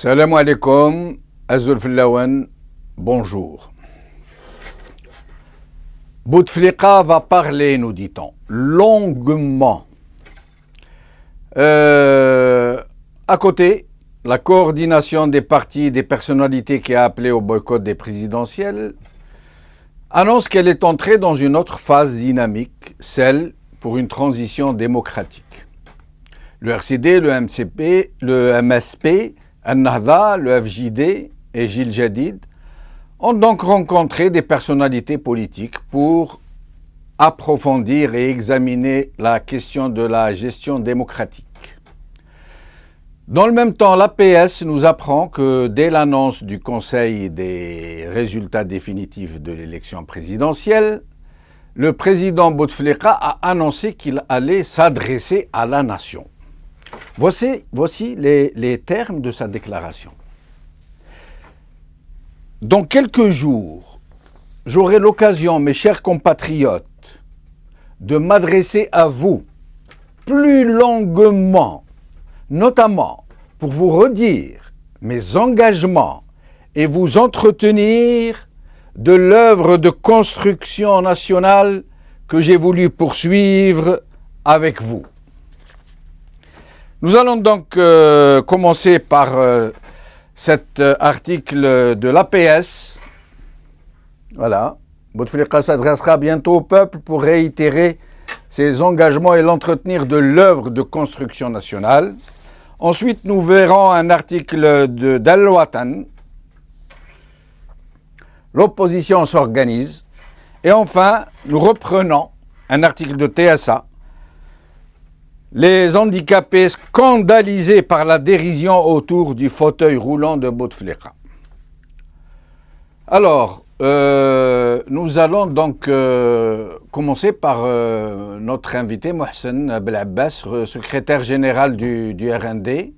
Salam alaikum, Azul Fillawan, bonjour. Bouteflika va parler, nous dit-on, longuement. À côté, la coordination des partis et des personnalités qui a appelé au boycott des présidentielles annonce qu'elle est entrée dans une autre phase dynamique, celle pour une transition démocratique. Le RCD, le MCP, le MSP, Al-Nahda, le FJD et Gil Jadid ont donc rencontré des personnalités politiques pour approfondir et examiner la question de la gestion démocratique. Dans le même temps, l'APS nous apprend que dès l'annonce du Conseil des résultats définitifs de l'élection présidentielle, le président Bouteflika a annoncé qu'il allait s'adresser à la nation. Voici les termes de sa déclaration. Dans quelques jours, j'aurai l'occasion, mes chers compatriotes, de m'adresser à vous plus longuement, notamment pour vous redire mes engagements et vous entretenir de l'œuvre de construction nationale que j'ai voulu poursuivre avec vous. Nous allons donc commencer par cet article de l'APS. Voilà. Bouteflika s'adressera bientôt au peuple pour réitérer ses engagements et l'entretenir de l'œuvre de construction nationale. Ensuite, nous verrons un article d'Al-Watan. L'opposition s'organise. Et enfin, nous reprenons un article de TSA. Les handicapés scandalisés par la dérision autour du fauteuil roulant de Bouteflika. Alors, nous allons donc commencer par notre invité, Mohsen Belabbas, secrétaire général du RND.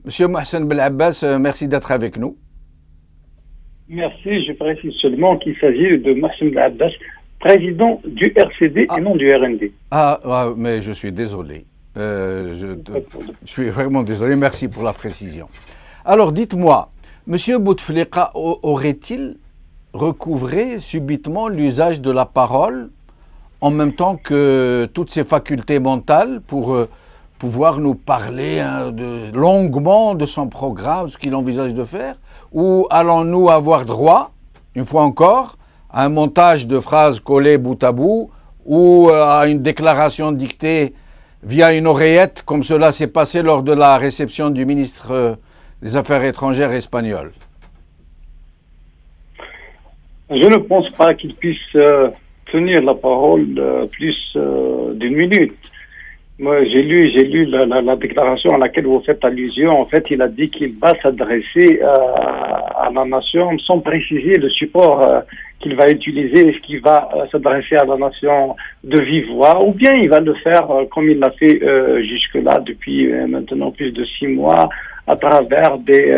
Monsieur Mohsen Belabbas, merci d'être avec nous. Merci, je précise seulement qu'il s'agit de Mohsen Belabbas, président du RCD et non du RND. Mais je suis désolé. Je suis vraiment désolé. Merci pour la précision. Alors, dites-moi, Monsieur Bouteflika aurait-il recouvré subitement l'usage de la parole en même temps que toutes ses facultés mentales pour pouvoir nous parler longuement de son programme, ce qu'il envisage de faire? Ou allons-nous avoir droit, une fois encore, à un montage de phrases collées bout à bout ou à une déclaration dictée via une oreillette, comme cela s'est passé lors de la réception du ministre des Affaires étrangères espagnol? Je ne pense pas qu'il puisse tenir la parole plus d'une minute. Moi, j'ai lu la déclaration à laquelle vous faites allusion. En fait, il a dit qu'il va s'adresser à la nation sans préciser le support qu'il va utiliser. Est-ce qu'il va s'adresser à la nation de vive voix ou bien il va le faire comme il l'a fait jusque-là depuis maintenant plus de 6 mois à travers des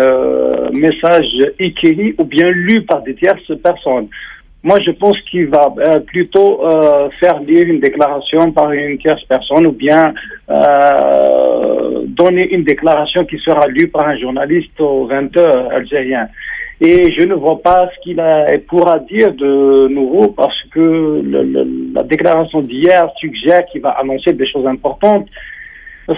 messages écrits ou bien lus par des tierces personnes. Moi, je pense qu'il va plutôt faire lire une déclaration par une tierce personne ou bien donner une déclaration qui sera lue par un journaliste aux 20h algérien. Et je ne vois pas ce qu'il pourra dire de nouveau parce que la déclaration d'hier suggère qu'il va annoncer des choses importantes.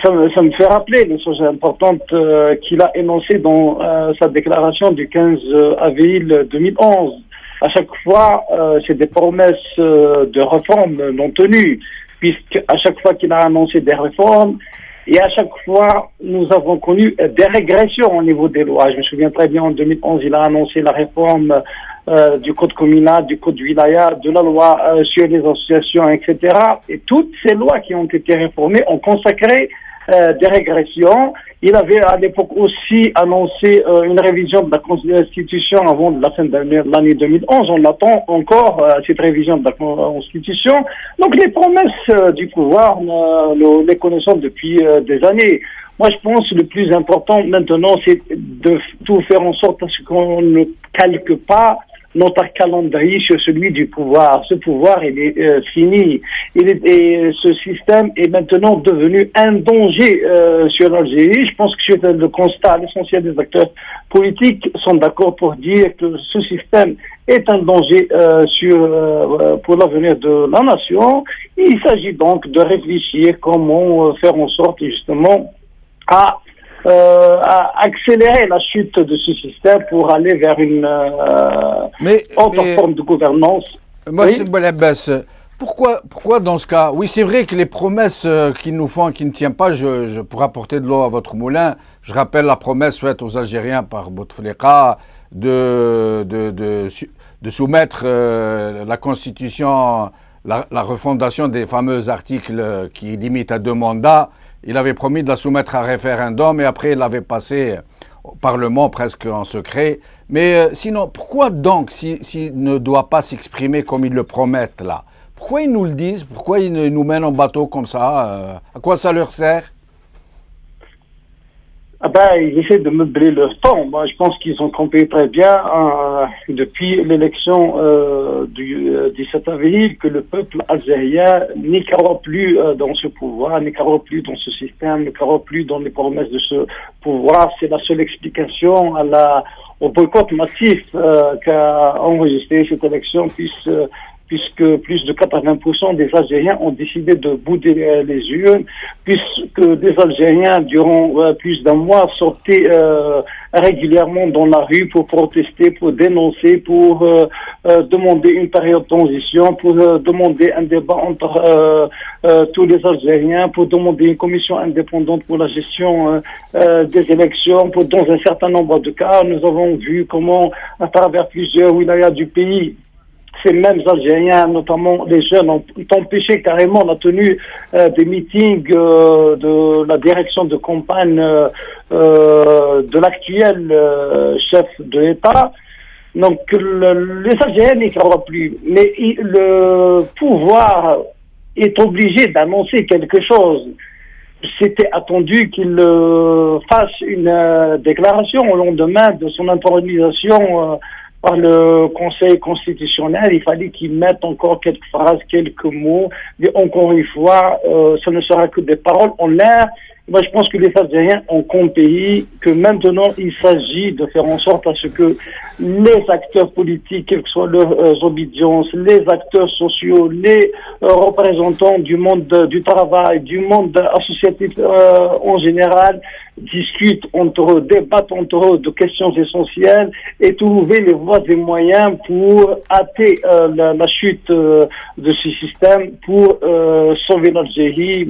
Ça me fait rappeler les choses importantes qu'il a énoncées dans sa déclaration du 15 avril 2011. À chaque fois, c'est des promesses de réformes non tenues, puisqu'à chaque fois qu'il a annoncé des réformes, et à chaque fois, nous avons connu des régressions au niveau des lois. Je me souviens très bien, en 2011, il a annoncé la réforme du code communal, du code wilaya, de la loi sur les associations, etc. Et toutes ces lois qui ont été réformées ont consacré des régressions. Il avait à l'époque aussi annoncé une révision de la Constitution avant la fin de l'année 2011. On attend encore cette révision de la Constitution. Donc les promesses du pouvoir, nous les connaissons depuis des années. Moi, je pense que le plus important maintenant, c'est de tout faire en sorte à ce qu'on ne calque pas notre calendrier sur celui du pouvoir. Ce pouvoir, il est fini. Et ce système est maintenant devenu un danger sur l'Algérie. Je pense que c'est le constat. L'essentiel des acteurs politiques sont d'accord pour dire que ce système est un danger pour l'avenir de la nation. Il s'agit donc de réfléchir comment faire en sorte justement à accélérer la chute de ce système pour aller vers une autre forme de gouvernance. Moi, c'est Boualabbas. Pourquoi dans ce cas? Oui, c'est vrai que les promesses qu'ils nous font, qui ne tiennent pas, je pourrais apporter de l'eau à votre moulin. Je rappelle la promesse faite aux Algériens par Bouteflika de soumettre la Constitution, la refondation des fameux articles qui limitent à 2 mandats. Il avait promis de la soumettre à référendum et après il l'avait passé au Parlement presque en secret. Mais sinon, pourquoi donc, s'il ne doit pas s'exprimer comme ils le promettent là, pourquoi ils nous le disent? Pourquoi ils nous mènent en bateau comme ça? À quoi ça leur sert? Ils essaient de meubler leur temps. Moi, je pense qu'ils ont compris très bien depuis l'élection du 17 avril que le peuple algérien n'y croit plus dans ce pouvoir, n'y croit plus dans ce système, n'y croit plus dans les promesses de ce pouvoir. C'est la seule explication au boycott massif qu'a enregistré cette élection, puisque plus de 80% des Algériens ont décidé de bouder les urnes, puisque des Algériens, durant plus d'un mois, sortaient régulièrement dans la rue pour protester, pour dénoncer, pour demander une période de transition, pour demander un débat entre tous les Algériens, pour demander une commission indépendante pour la gestion des élections. Dans un certain nombre de cas, nous avons vu comment, à travers plusieurs wilayas du pays, ces mêmes Algériens, notamment les jeunes, ont empêché carrément la tenue des meetings de la direction de campagne de l'actuel chef de l'État. Donc les Algériens n'y croient plus. Mais le pouvoir est obligé d'annoncer quelque chose. C'était attendu qu'il fasse une déclaration au lendemain de son intronisation par le Conseil constitutionnel. Il fallait qu'il mette encore quelques phrases, quelques mots. Mais encore une fois, ce ne sera que des paroles en l'air. Moi, je pense que les Algériens ont compris que maintenant, il s'agit de faire en sorte à ce que les acteurs politiques, quelles que soient leurs obédiences, les acteurs sociaux, les représentants du monde du travail, du monde associatif en général, discutent entre eux, débattent entre eux de questions essentielles et trouver les voies et moyens pour hâter la chute de ce système, pour sauver l'Algérie.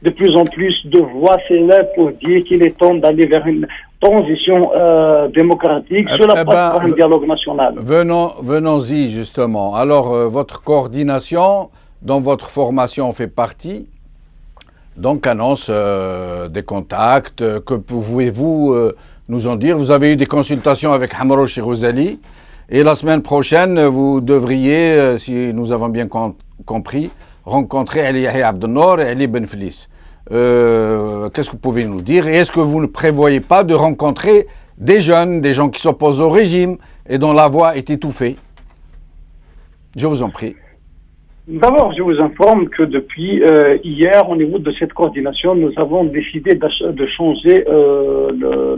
De plus en plus de voix s'élèvent pour dire qu'il est temps d'aller vers une transition démocratique. Cela passe par un dialogue national. Venons-y justement. Alors, votre coordination, dont votre formation fait partie, donc annonce des contacts. Que pouvez-vous nous en dire? Vous avez eu des consultations avec Hamro Chirouzali et la semaine prochaine, vous devriez, si nous avons bien compris, rencontrer Ali Yahya Abdelnour et Ali Benflis. Qu'est-ce que vous pouvez nous dire? Et est-ce que vous ne prévoyez pas de rencontrer des jeunes, des gens qui s'opposent au régime et dont la voix est étouffée? Je vous en prie. D'abord, je vous informe que depuis hier, au niveau de cette coordination, nous avons décidé de changer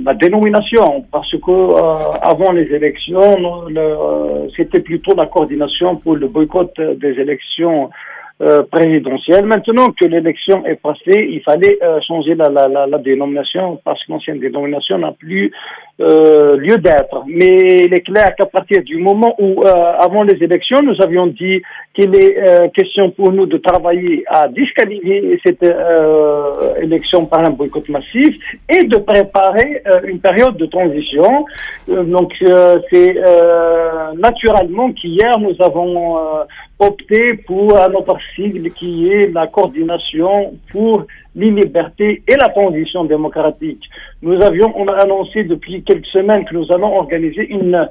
la dénomination, parce que avant les élections, c'était plutôt la coordination pour le boycott des élections présidentielle. Maintenant que l'élection est passée, il fallait changer la dénomination parce que l'ancienne dénomination n'a plus lieu d'être. Mais il est clair qu'à partir du moment où, avant les élections, nous avions dit qu'il est question pour nous de travailler à disqualifier cette élection par un boycott massif et de préparer une période de transition. Donc c'est naturellement qu'hier nous avons opté pour notre sigle qui est la coordination pour les libertés et la transition démocratique. On a annoncé depuis quelques semaines que nous allons organiser une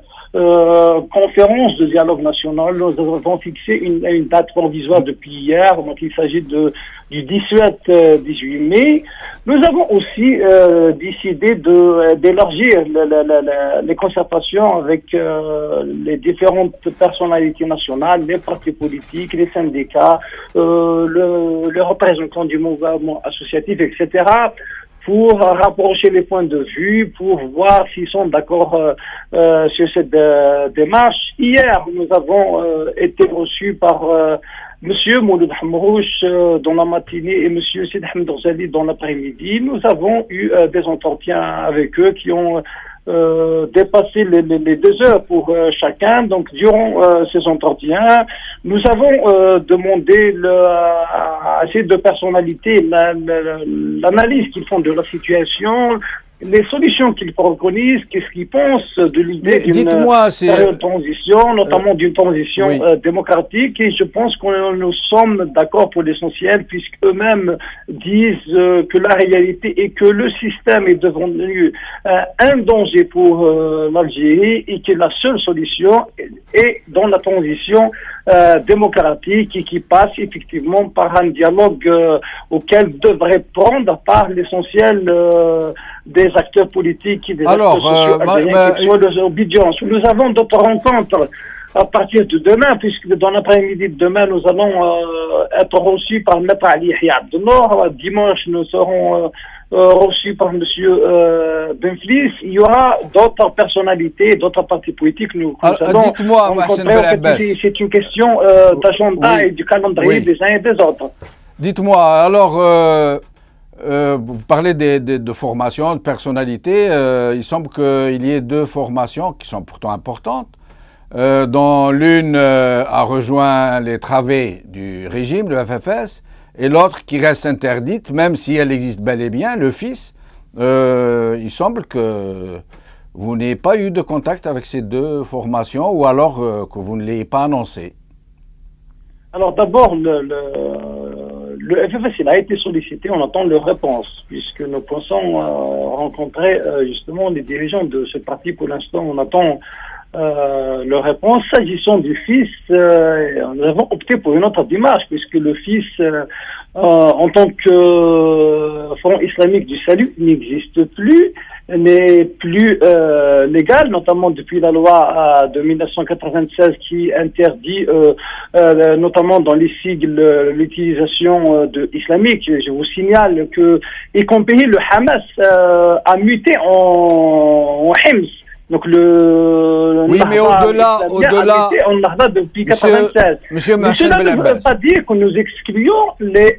conférence de dialogue national. Nous avons fixé une date provisoire depuis hier, donc il s'agit du 18 mai. Nous avons aussi décidé d'élargir les concertations avec les différentes personnalités nationales, les partis politiques, les syndicats, les représentants du mouvement associatif, etc., pour rapprocher les points de vue, pour voir s'ils sont d'accord sur cette démarche. Hier, nous avons été reçus par Monsieur Mouloud Hamrouch dans la matinée et Monsieur Sid Ahmed Ghazali dans l'après-midi. Nous avons eu des entretiens avec eux qui ont dépassé les 2 heures pour chacun. Donc, durant ces entretiens, nous avons demandé à ces 2 personnalités l'analyse qu'ils font de la situation, les solutions qu'ils préconisent, qu'est-ce qu'ils pensent de l'idée d'une période de transition, notamment d'une transition démocratique. Et je pense que nous sommes d'accord pour l'essentiel, puisqu'eux-mêmes disent que la réalité est que le système est devenu un danger pour l'Algérie et que la seule solution est dans la transition démocratique et qui passe effectivement par un dialogue auquel devrait prendre part l'essentiel des acteurs politiques et des acteurs sociaux algériens qui soient les obédiences. Nous avons d'autres rencontres à partir de demain, puisque dans l'après-midi de demain, nous allons être reçus par Maître Ali Yahya Abdelnour. Dimanche, nous serons reçus par M. Benflis. Il y aura d'autres personnalités, d'autres partis politiques. Nous allons rencontrer. C'est une question d'agenda et du calendrier des uns et des autres. Dites-moi, alors, vous parlez de formation, de personnalité. Il semble qu'il y ait 2 formations qui sont pourtant importantes, dont l'une a rejoint les travées du régime, le FFS, et l'autre qui reste interdite, même si elle existe bel et bien, le FIS. Il semble que vous n'ayez pas eu de contact avec ces 2 formations, ou alors que vous ne l'ayez pas annoncé. Alors d'abord, le FFS, il a été sollicité, on attend leur réponse, puisque nous pensons rencontrer justement les dirigeants de ce parti. Pour l'instant, on attend leur réponse. S'agissant du FIS, nous avons opté pour une autre démarche, puisque le FIS, en tant que Front islamique du salut, n'existe plus, n'est plus légal, notamment depuis la loi de 1996 qui interdit, notamment dans les sigles, l'utilisation de islamique. Je vous signale que, y compris le Hamas a muté en Hims. Donc oui, mais au-delà, on a depuis 1996. Mais cela ne veut pas dire que nous excluons les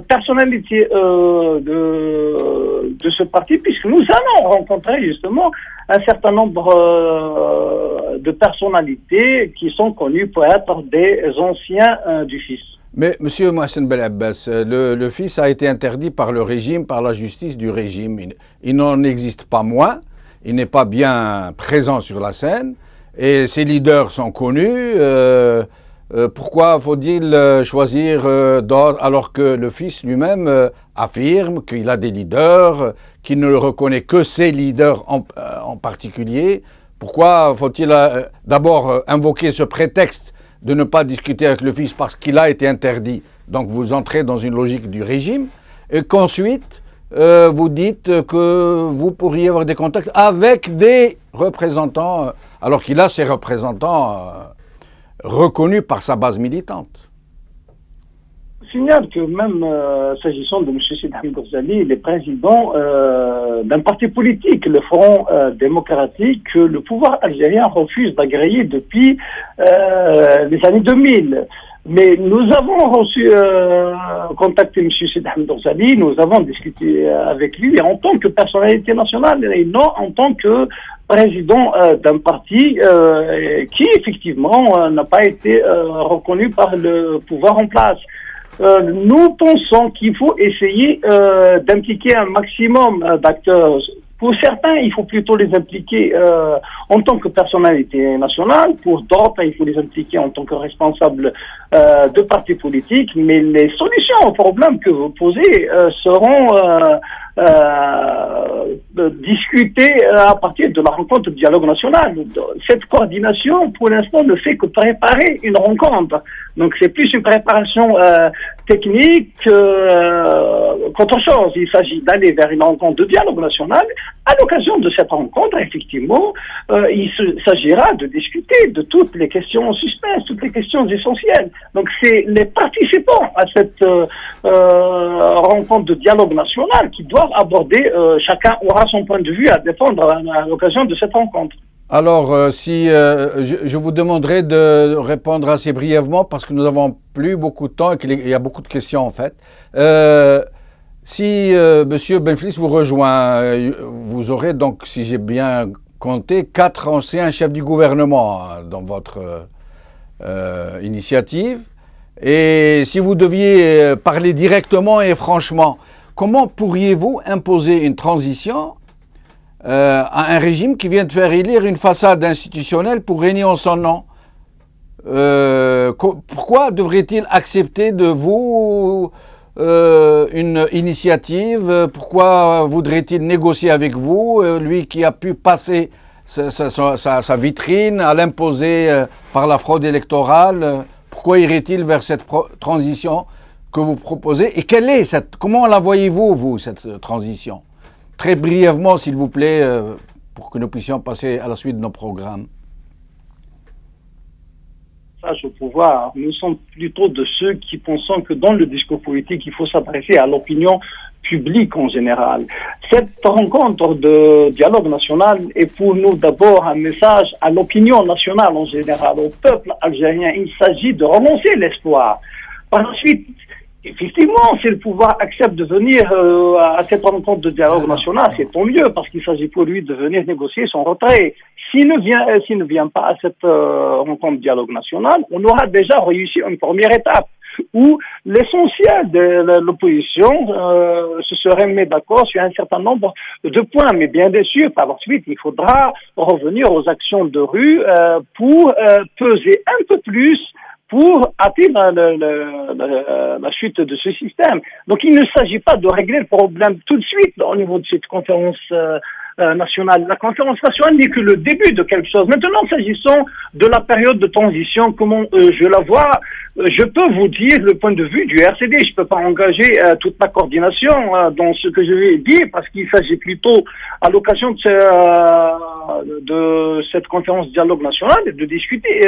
personnalités de ce parti, puisque nous allons rencontrer justement un certain nombre de personnalités qui sont connues pour être des anciens du FIS. Mais M. Mohsen Belabbas, le FIS a été interdit par le régime, par la justice du régime. Il n'en existe pas moins. Il n'est pas bien présent sur la scène et ses leaders sont connus. Pourquoi faut-il choisir d'autres alors que le FIS lui-même affirme qu'il a des leaders, qu'il ne reconnaît que ses leaders en particulier? Pourquoi faut-il d'abord invoquer ce prétexte de ne pas discuter avec le FIS parce qu'il a été interdit? Donc vous entrez dans une logique du régime et qu'ensuite vous dites que vous pourriez avoir des contacts avec des représentants, alors qu'il a ses représentants reconnus par sa base militante. Je signale que même s'agissant de M. Sid Ahmed Ghazali, il est président d'un parti politique, le Front démocratique, que le pouvoir algérien refuse d'agréer depuis les années 2000. Mais nous avons contacté M. Sid Ahmed Ghazali, nous avons discuté avec lui en tant que personnalité nationale et non en tant que président d'un parti qui effectivement n'a pas été reconnu par le pouvoir en place. Nous pensons qu'il faut essayer d'impliquer un maximum d'acteurs. Pour certains, il faut plutôt les impliquer en tant que personnalité nationale. Pour d'autres, il faut les impliquer en tant que responsables de partis politiques. Mais les solutions aux problèmes que vous posez seront discuter à partir de la rencontre de dialogue national. Cette coordination, pour l'instant, ne fait que préparer une rencontre. Donc, c'est plus une préparation technique qu'autre chose. Il s'agit d'aller vers une rencontre de dialogue national. À l'occasion de cette rencontre, effectivement, il s'agira de discuter de toutes les questions en suspens, toutes les questions essentielles. Donc, c'est les participants à cette rencontre de dialogue national qui doivent aborder, chacun aura son point de vue à défendre à l'occasion de cette rencontre. Alors, si je vous demanderai de répondre assez brièvement parce que nous n'avons plus beaucoup de temps et qu'il y a beaucoup de questions en fait. Si Monsieur Benflis vous rejoint, vous aurez donc, si j'ai bien compté, 4 anciens chefs du gouvernement dans votre initiative. Et si vous deviez parler directement et franchement, comment pourriez-vous imposer une transition à un régime qui vient de faire élire une façade institutionnelle pour régner en son nom? Pourquoi devrait-il accepter de vous une initiative? Pourquoi voudrait-il négocier avec vous, lui qui a pu passer sa vitrine à l'imposer par la fraude électorale? Pourquoi irait-il vers cette transition que vous proposez? Et comment la voyez-vous, vous, cette transition? Très brièvement, s'il vous plaît, pour que nous puissions passer à la suite de nos programmes. Au pouvoir, nous sommes plutôt de ceux qui pensent que dans le discours politique, il faut s'adresser à l'opinion publique en général. Cette rencontre de dialogue national est pour nous d'abord un message à l'opinion nationale en général, au peuple algérien. Il s'agit de relancer l'espoir. Par la suite, effectivement, si le pouvoir accepte de venir à cette rencontre de dialogue national, c'est tant mieux, parce qu'il s'agit pour lui de venir négocier son retrait. S'il ne vient pas à cette rencontre de dialogue national, on aura déjà réussi une première étape où l'essentiel de l'opposition se serait mis d'accord sur un certain nombre de points. Mais bien sûr, par la suite, il faudra revenir aux actions de rue pour peser un peu plus pour atteindre la chute de ce système. Donc il ne s'agit pas de régler le problème tout de suite au niveau de cette conférence nationale. La conférence nationale n'est que le début de quelque chose. Maintenant, s'agissant de la période de transition, comment je la vois, je peux vous dire le point de vue du RCD. Je ne peux pas engager toute la coordination dans ce que je vais dire parce qu'il s'agit plutôt à l'occasion de cette conférence dialogue nationale de discuter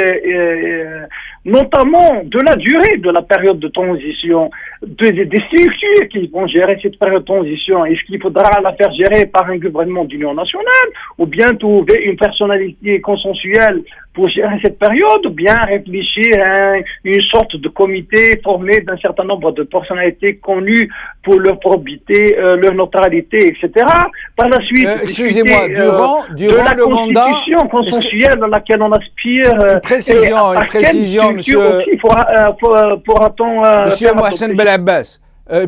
notamment de la durée de la période de transition, des structures qui vont gérer cette période de transition. Est-ce qu'il faudra la faire gérer par un gouvernement d'union nationale ou bien trouver une personnalité consensuelle pour gérer cette période ou bien réfléchir à une sorte de comité formé d'un certain nombre de personnalités connues pour leur probité, leur neutralité, etc. Par la suite, excusez-moi, durant de la le mandat, constitution consensuelle à laquelle on aspire. Une précision, monsieur. Aussi pourra-t-on monsieur Mohsen Belabbas.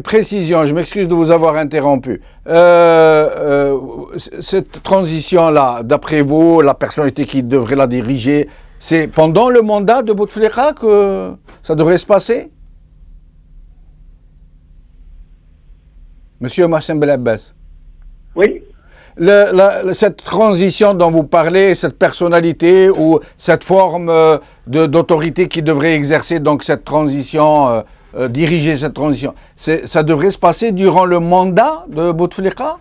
Précision, je m'excuse de vous avoir interrompu. Cette transition-là, d'après vous, la personnalité qui devrait la diriger, c'est pendant le mandat de Bouteflika que ça devrait se passer? Monsieur Mohsen Belabbas. Oui. Cette transition dont vous parlez, cette personnalité ou cette forme d'autorité qui devrait exercer donc cette transition, diriger cette transition, ça devrait se passer durant le mandat de Bouteflika?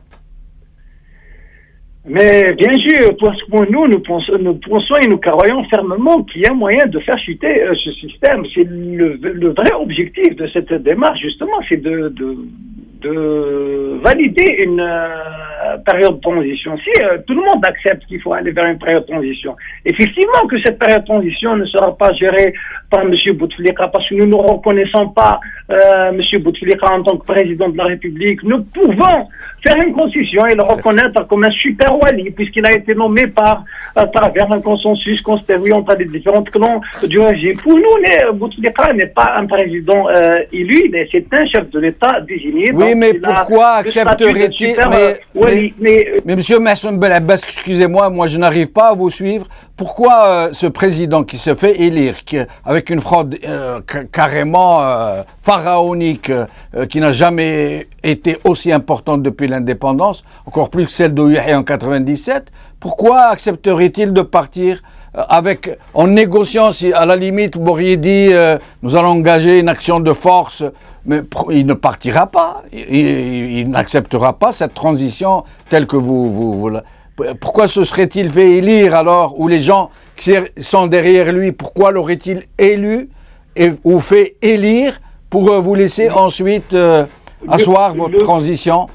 Mais bien sûr, parce que nous pensons et nous croyons fermement qu'il y a moyen de faire chuter ce système. C'est le vrai objectif de cette démarche, justement, c'est de valider une période de transition. Si tout le monde accepte qu'il faut aller vers une période de transition, effectivement que cette période de transition ne sera pas gérée par M. Bouteflika, parce que nous ne reconnaissons pas M. Bouteflika en tant que président de la République. Nous pouvons faire une concession et le reconnaître comme un super wali, puisqu'il a été nommé à travers un consensus constitué entre les différentes clans du régime. Pour nous, Bouteflika n'est pas un président élu, c'est un chef de l'État désigné. Oui, Oui, mais pourquoi accepterait-il... Mais monsieur Massoum Belabbas, excusez-moi, moi je n'arrive pas à vous suivre. Pourquoi ce président qui se fait élire, avec une fraude carrément pharaonique, qui n'a jamais été aussi importante depuis l'indépendance, encore plus que celle d'Ouyahi en 97, pourquoi accepterait-il de partir en négociant, si à la limite vous m'auriez dit nous allons engager une action de force, mais il ne partira pas, il n'acceptera pas cette transition telle que vous pourquoi se serait-il fait élire alors, ou les gens qui sont derrière lui, pourquoi l'aurait-il élu ou fait élire pour vous laisser ensuite asseoir votre transition?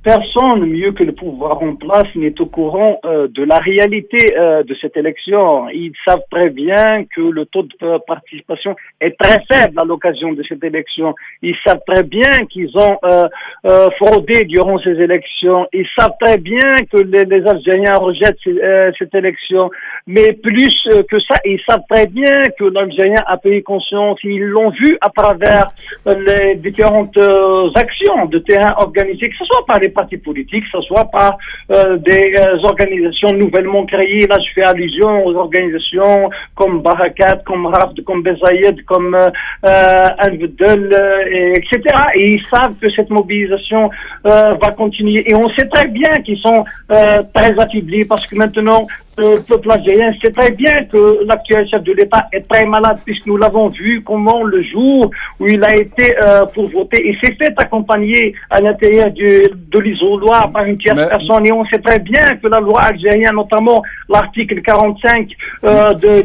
Personne mieux que le pouvoir en place n'est au courant de la réalité de cette élection. Ils savent très bien que le taux de participation est très faible à l'occasion de cette élection. Ils savent très bien qu'ils ont fraudé durant ces élections. Ils savent très bien que les Algériens rejettent cette élection. Mais plus que ça, ils savent très bien que l'Algérien a payé conscience. Ils l'ont vu à travers les différentes actions de terrain organisées, que ce soit par les partis politiques, que ce soit par des organisations nouvellement créées. Là, je fais allusion aux organisations comme Barakat, comme Rafd, comme Bezaïd, comme Anvedel, etc. Et ils savent que cette mobilisation va continuer. Et on sait très bien qu'ils sont très affaiblis parce que maintenant, le peuple algérien sait très bien que l'actuel chef de l'État est très malade, puisque nous l'avons vu comment le jour où il a été pour voter, il s'est fait accompagner à l'intérieur de l'isoloir par une tierce personne. Et on sait très bien que la loi algérienne, notamment l'article 45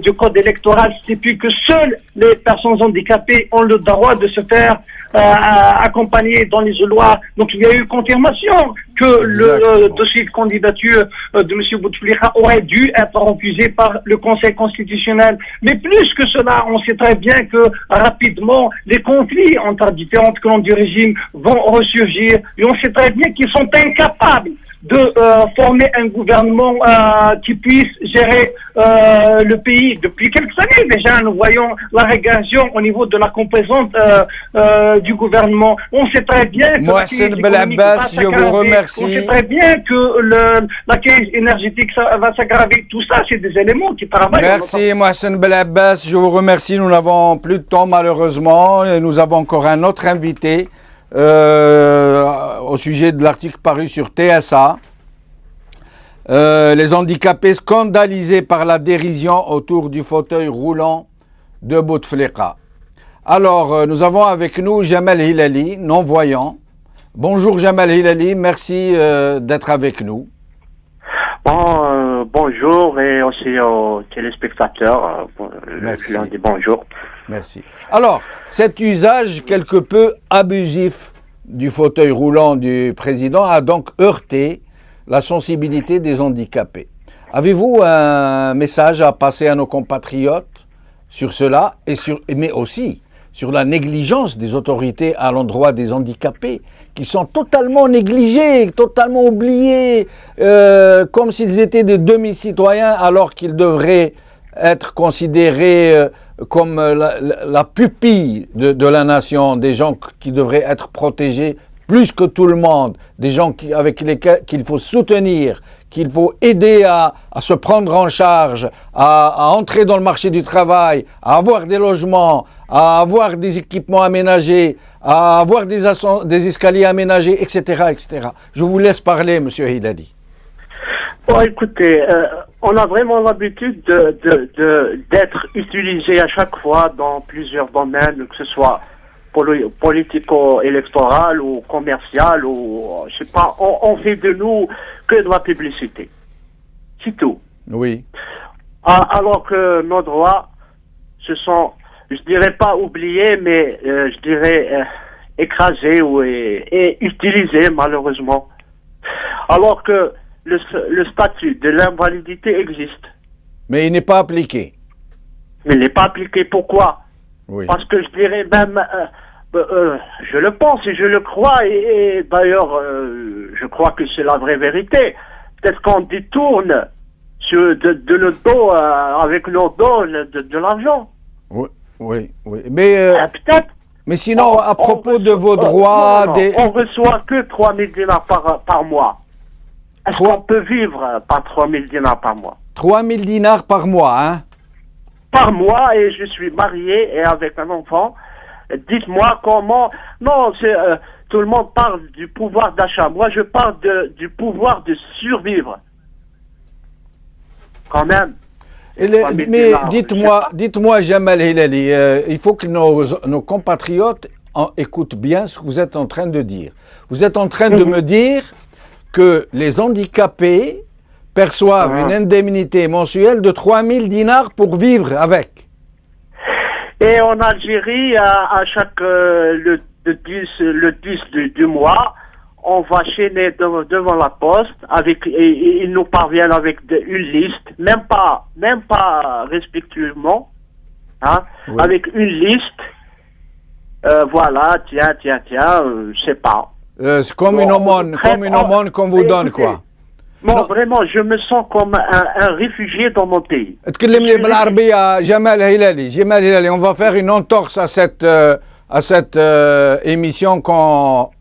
du code électoral, stipule que seules les personnes handicapées ont le droit de se faire accompagner dans l'isoloir. Donc il y a eu confirmation que le dossier de candidature de M. Bouteflika aurait dû être refusé par le Conseil constitutionnel. Mais plus que cela, on sait très bien que rapidement, les conflits entre différentes clans du régime vont ressurgir. Et on sait très bien qu'ils sont incapables de former un gouvernement qui puisse gérer le pays. Depuis quelques années déjà, nous voyons la régression au niveau de la composante du gouvernement. On sait très bien que Mohsen Belabbas, je vous remercie. On sait très bien que la crise énergétique va s'aggraver. Tout ça, c'est des éléments qui travaillent. Merci Mohsen Belabbas, je vous remercie. Nous n'avons plus de temps malheureusement. Et nous avons encore un autre invité. Au sujet de l'article paru sur TSA, les handicapés scandalisés par la dérision autour du fauteuil roulant de Bouteflika. Alors, nous avons avec nous Jamal Hilali, non-voyant. Bonjour Jamal Hilali, merci d'être avec nous. Bonjour et aussi aux téléspectateurs. Merci. L'un des bonjours. Merci. Alors, cet usage quelque peu abusif du fauteuil roulant du président a donc heurté la sensibilité des handicapés. Avez-vous un message à passer à nos compatriotes sur cela, mais aussi sur la négligence des autorités à l'endroit des handicapés, qui sont totalement négligés, totalement oubliés, comme s'ils étaient des demi-citoyens, alors qu'ils devraient être considérés comme la pupille de la nation, des gens qui devraient être protégés plus que tout le monde, des gens avec lesquels qu'il faut soutenir, qu'il faut aider à se prendre en charge, à entrer dans le marché du travail, à avoir des logements, à avoir des équipements aménagés, à avoir des escaliers aménagés, etc., etc. Je vous laisse parler, Monsieur Hilali. Bon, écoutez, on a vraiment l'habitude d'être utilisé à chaque fois dans plusieurs domaines, que ce soit politico-électoral ou commercial ou, je sais pas, on fait de nous que de la publicité. C'est tout. Oui. Alors que nos droits se sont, je dirais pas oubliés, mais je dirais écrasés et utilisés malheureusement. Alors que le statut de l'invalidité existe. Mais il n'est pas appliqué. Mais il n'est pas appliqué. Pourquoi? Oui. Parce que je dirais même, je le pense et je le crois, et d'ailleurs, je crois que c'est la vraie vérité. Peut-être qu'on détourne de notre dos, avec nos dos, de l'argent. Oui, oui, oui. Mais Peut-être. Mais sinon, à propos de vos droits... On reçoit que 3 000 dinars par mois. Est-ce qu'on peut vivre par 3 000 dinars par mois? 3 000 dinars par mois, hein? Par mois, et je suis marié et avec un enfant. Dites-moi comment... Non, tout le monde parle du pouvoir d'achat. Moi, je parle du pouvoir de survivre. Quand même. Mais dites-moi, Jamal Hilali, il faut que nos compatriotes écoutent bien ce que vous êtes en train de dire. Vous êtes en train de me dire que les handicapés perçoivent une indemnité mensuelle de 3 000 dinars pour vivre avec. Et en Algérie, à chaque le 10 du mois, on va chaîner devant la poste et ils nous parviennent avec une liste, même pas respectueusement, hein, oui. Avec une liste. Voilà, tiens, je sais pas. C'est comme une aumône qu'on vous donne, quoi. Non, vraiment, je me sens comme un réfugié dans mon pays. تكلمني بالعربية جمال هلالي. On va faire une entorse à cette émission qu'on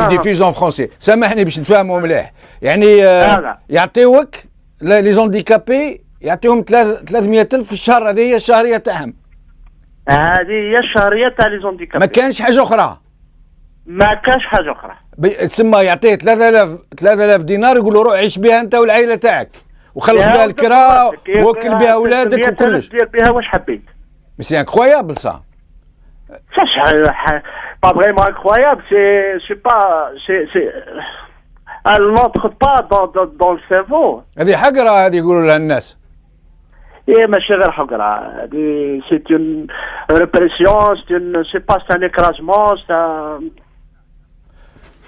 diffuse en français. سامحني باش نتفاهموا مليح. يعني يعطيوك لي زونديكابي يعطيهم 300,000 في الشهر، هذه هي الشهرية تاعهم. هذه هي الشهرية تاع لي زونديكابي. ما كانش حاجة أخرى. ما كانش حاجة أخرى. تسمى يعطيه 3000 دينار، يقولوا روح عيش بها أنت والعائلة تاعك وخلص بها الكراء ووكل بها أولادك وكلش. دير بها واش حبيت. Mais c'est incroyable ça. Pas vraiment incroyable, elle n'entre pas dans le cerveau. هذه حقرة هذه يقولوا لها الناس. إيه ماشي غير حقرة، c'est une répression, c'est un écrasement,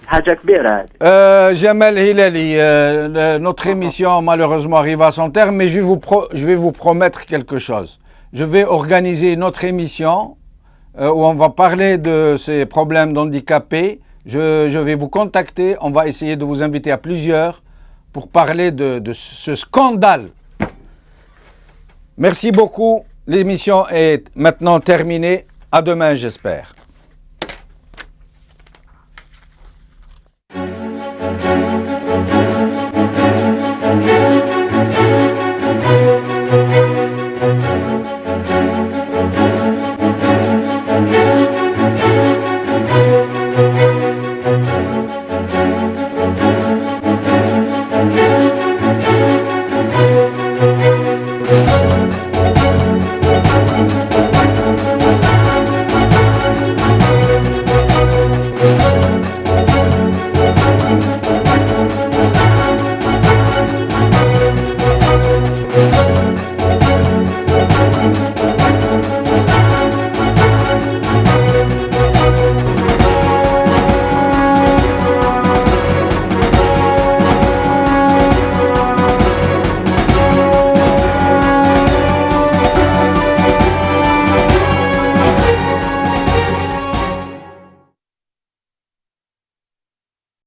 حاجة كبيرة هذه. Jamal Hilali, notre émission malheureusement arrive à son terme, mais je vais vous promettre quelque chose. Je vais organiser une autre émission où on va parler de ces problèmes d'handicapés. Je vais vous contacter, on va essayer de vous inviter à plusieurs pour parler de ce scandale. Merci beaucoup, l'émission est maintenant terminée. À demain, j'espère.